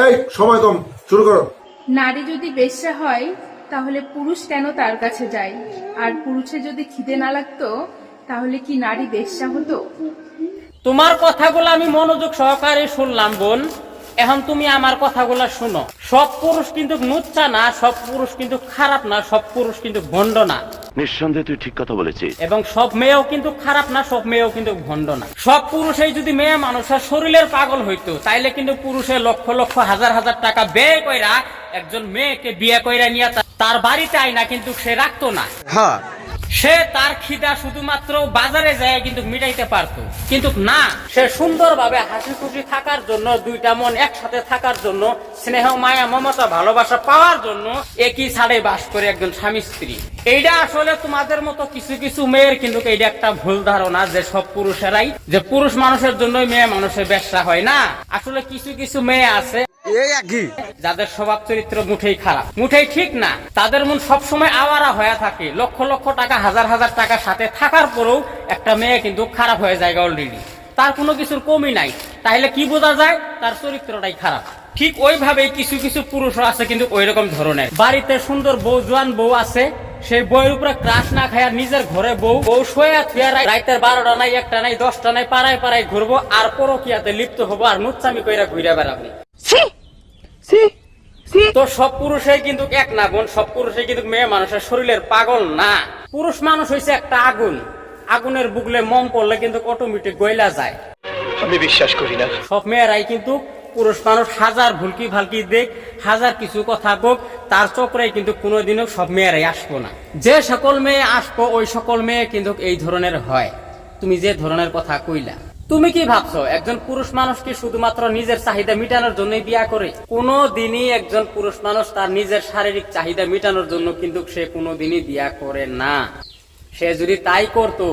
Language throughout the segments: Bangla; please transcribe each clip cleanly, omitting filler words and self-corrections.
এই সময় কম, শুরু করো। নারী যদি বেশ্যা হয় তাহলে পুরুষ কেন তার কাছে যায়? আর পুরুষের যদি খিদে না লাগতো তাহলে কি নারী বেশ্যা হতো? তোমার কথাগুলো আমি মনোযোগ সহকারে শুনলাম বোন। এখন তুমি আমার কথাগুলো শুনো। সব পুরুষ কিন্তু নুচ্চা না, সব পুরুষ কিন্তু খারাপ না, সব পুরুষ কিন্তু ভণ্ড না। নিঃসন্দেহে তুই ঠিক কথা বলেছিস। এবং সব মেয়েও কিন্তু খারাপ না, সব মেয়েও কিন্তু ভণ্ড না। সব পুরুষই যদি মেয়ে মানুষের শরীরের পাগল হইতো তাইলে কিন্তু পুরুষের লক্ষ লক্ষ হাজার হাজার টাকা ব্যয় কইরা একজন মেয়েকে বিয়ে কইরা নিয়ে তার বাড়িতে আইনা কিন্তু সে রাখতো না। সে তার খিদা শুধুমাত্র বাজারে যায় কিন্তু মিটাইতে পারতো, কিন্তু না, সে সুন্দরভাবে হাসি খুশি থাকার জন্য, দুইটা মন একসাথে থাকার জন্য, স্নেহ মায়া মমতা ভালোবাসা পাওয়ার জন্য একই ছাড়ে বাস করে একজন স্বামী স্ত্রী। এইটা আসলে তোমাদের মতো কিছু কিছু মেয়ের কিন্তু এইটা একটা ভুল ধারণা যে সব পুরুষেরাই, যে পুরুষ মানুষের জন্যই মেয়ে মানুষের ব্যবসা হয় না। আসলে কিছু কিছু মেয়ে আছে যাদের স্বভাব চরিত্র মুঠেই খারাপ, মুঠেই ঠিক না। তাদের মন সবসময় আওয়ারা হয়ে থাকে, লক্ষ লক্ষ টাকা হাজার হাজার টাকা সাথে থাকার পরেও একটা মেয়ে কিন্তু খারাপ হয়ে যায় অলরেডি, তার কোনো কিছুর কমি নাই। তাহলে কি বোঝা যায়? তার চরিত্রটাই খারাপ। ঠিক ওইভাবেই কিছু কিছু পুরুষ আছে কিন্তু ওই রকম ধরনের, বাড়িতে সুন্দর বউ, জোয়ান বউ আছে, সেই বইয়ের উপরে ক্রাশ না খায় নিজের ঘরে বউ শোয়া থুয়া রাইতের 12টা নাই, 1টা নাই, 10টা নাই, পাড়ায় পাড়ায় ঘুরবো আর পরকিয়াতে লিপ্ত হবো আর নুচ্চামি কইরা ঘুরে বেড়াবো। তো সব পুরুষই কিন্তু এক না বোন, সব পুরুষই কিন্তু মেয়ে মানুষের শরীরের পাগল না। পুরুষ মানুষ হইছে একটা আগুন, আগুনের বুগলে মম পড়লে কিন্তু অটোমেটিক গইলা যায়। আমি বিশ্বাস করি না। সব মেয়েরাই কিন্তু পুরুষ মানুষ হাজার ভুলকি ভালকি দেখ, হাজার কিছু কথা কোক, তার চক্রে কিন্তু কোনোদিনও সব মেয়েরাই আসবো না। যে সকল মেয়ে আসবো ওই সকল মেয়ে কিন্তু এই ধরনের হয়। তুমি যে ধরনের কথা কইলা, তুমি কি ভাবছো একজন পুরুষ মানুষ কি শুধুমাত্র নিজের চাহিদা মিটানোর জন্যই বিয়া করে? কোনো দিনই একজন পুরুষ মানুষ তার নিজের শারীরিক চাহিদা মিটানোর জন্য কিন্তু সে কোনোদিনই বিয়া করে না। সে যদি তাই করতো,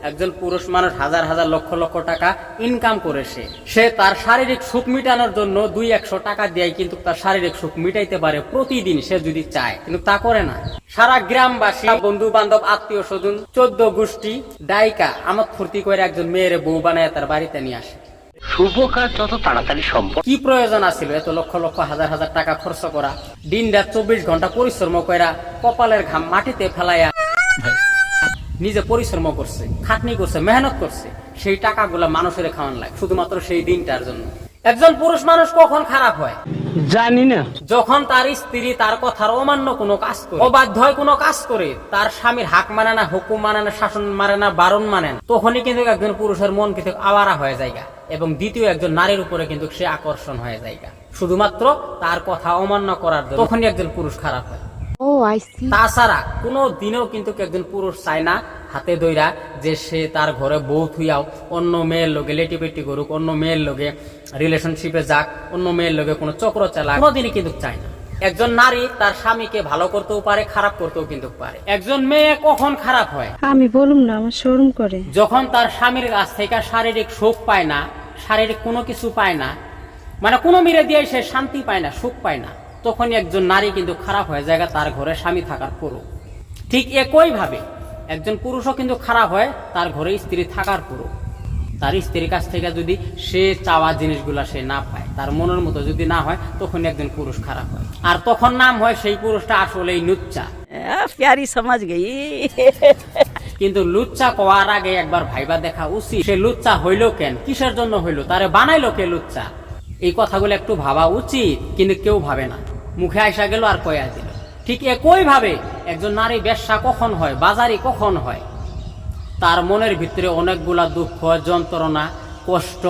একজন পুরুষ মানুষ হাজার হাজার লক্ষ লক্ষ টাকা ইনকাম করে সে তার শারীরিক সুখ মিটানোর জন্য 200-100 টাকা দিয়ে কিন্তু তার শারীরিক সুখ মিটাইতে পারে প্রতিদিন, সে যদি চায়, কিন্তু তা করে না। সারা গ্রামবাসী, বন্ধু বান্ধব, আত্মীয় স্বজন, 14 গোষ্ঠী ডাইকা আমোদ ফুর্তি করে একজন মেয়ের বউ বানায় তার বাড়িতে নিয়ে আসে। শুভ কাজ যত তাড়াতাড়ি সম্ভব। কি প্রয়োজন আছিল এত লক্ষ লক্ষ হাজার হাজার টাকা খরচ করা? দিন রাত 24 ঘন্টা পরিশ্রম করা, কপালের ঘাম মাটিতে ফেলাইয়া নিজে পরিশ্রম করছে, খাটনি করছে, মেহনত করছে, সেই টাকাগুলা মানুষের খাওয়ান লাগে শুধুমাত্র সেই দিনটার জন্য। একজন পুরুষ মানুষ কখন খারাপ হয় জানি না? যখন তার স্ত্রী তার কথার অমান্য কোনো কাজ করে, অবাধ্য হয় কোনো কাজ করে, তার স্বামীর হাক মানে না, হুকুম মানে না, শাসন মানে না, বারণ মানে না, তখনই কিন্তু একজন পুরুষের মন কিন্তু আওয়ারা হয়ে যায়। এবং দ্বিতীয় একজন নারীর উপরে কিন্তু সে আকর্ষণ হয়ে যায় শুধুমাত্র তার কথা অমান্য করার জন্য, তখনই একজন পুরুষ খারাপ হয়। তাছাড়া কোনো দিনও কিন্তু একজন পুরুষ চায় না হাতে ধইরা যে সে তার ঘরে বউ থুইয়াও অন্য মেয়ের লোকে লেটিপেটি করুক, অন্য মেয়ের লোকে রিলেশনশিপে যাক, অন্য মেয়ের লোকে কোনো চক্র চালাক, কোনোদিনই কিন্তু চায় না। একজন নারী তার স্বামীকে ভালো করতেও পারে, খারাপ করতেও কিন্তু পারে। একজন মেয়ে কখন খারাপ হয় আমি বলুম না, আমার শরম করে। যখন তার স্বামীর কাছ থেকে শারীরিক সুখ পায় না, শারীরিক কোনো কিছু পায় না, মানে কোনো মেরে দিয়ে সে শান্তি পায় না, সুখ পায় না, তখনই একজন নারী কিন্তু খারাপ হয়ে যায় তার ঘরে স্বামী থাকার পরও। ঠিক একই ভাবে একজন পুরুষও কিন্তু খারাপ হয় তার ঘরে স্ত্রী থাকার পরও। তার স্ত্রীর কাছ থেকে যদি সে চাওয়া জিনিসগুলা সে না পায়, তার মনের মতো যদি না হয়, তখন একজন পুরুষ খারাপ হয়। আর তখন নাম হয় সেই পুরুষটা আসলেই লুচ্চা। প্যারি সমাজ গেই। কিন্তু লুচ্চা কোয়ার আগে একবার ভাইবা দেখা উচিত, সে লুচ্চা হইলো কেন, কিসের জন্য হইলো, তারে বানাইলো কে লুচ্চা? এই কথাগুলো একটু ভাবা উচিত, কিন্তু কেউ ভাবে না। মুখে আইসা গেল আর কয়া দিল। ঠিক একই ভাবে একজন নারী বেশ্যা কখন হয়, বাজারি কখন হয়? তার মনের ভিতরে অনেকগুলা দুঃখ, যন্ত্রণা, কষ্ট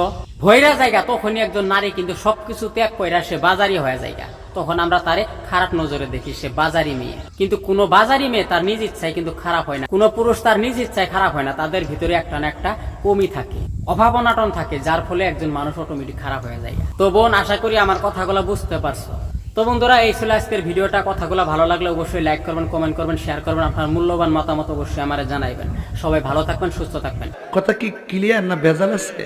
ভৈরা জায়গা, তখনই একজন নারী কিন্তু সবকিছু ত্যাগ কইরা সে বাজারি হয়ে যায়। তখন আমরা তারে খারাপ নজরে দেখি, সে বাজারি মেয়ে। কিন্তু কোন বাজারি মেয়ে তার নিজ ইচ্ছায় কিন্তু খারাপ হয় না, কোন পুরুষ তার নিজ ইচ্ছায় খারাপ হয় না। তাদের ভিতরে একটা না একটা কমি থাকে, অভাব অনাটন থাকে, যার ফলে একজন মানুষ অটোমেটিক খারাপ হয়ে যায়। তো বোন, আশা করি আমার কথাগুলো বুঝতে পারছো। তো বন্ধুরা, এই ছিল আজকের ভিডিওটা। কথাগুলো ভালো লাগলে অবশ্যই লাইক করবেন, কমেন্ট করবেন, শেয়ার করবেন, আপনার মূল্যবান মতামত অবশ্যই আমারে জানাইবেন। সবাই ভালো থাকবেন, সুস্থ থাকবেন। কথা কি ক্লিয়ার না ভেজাল আছে?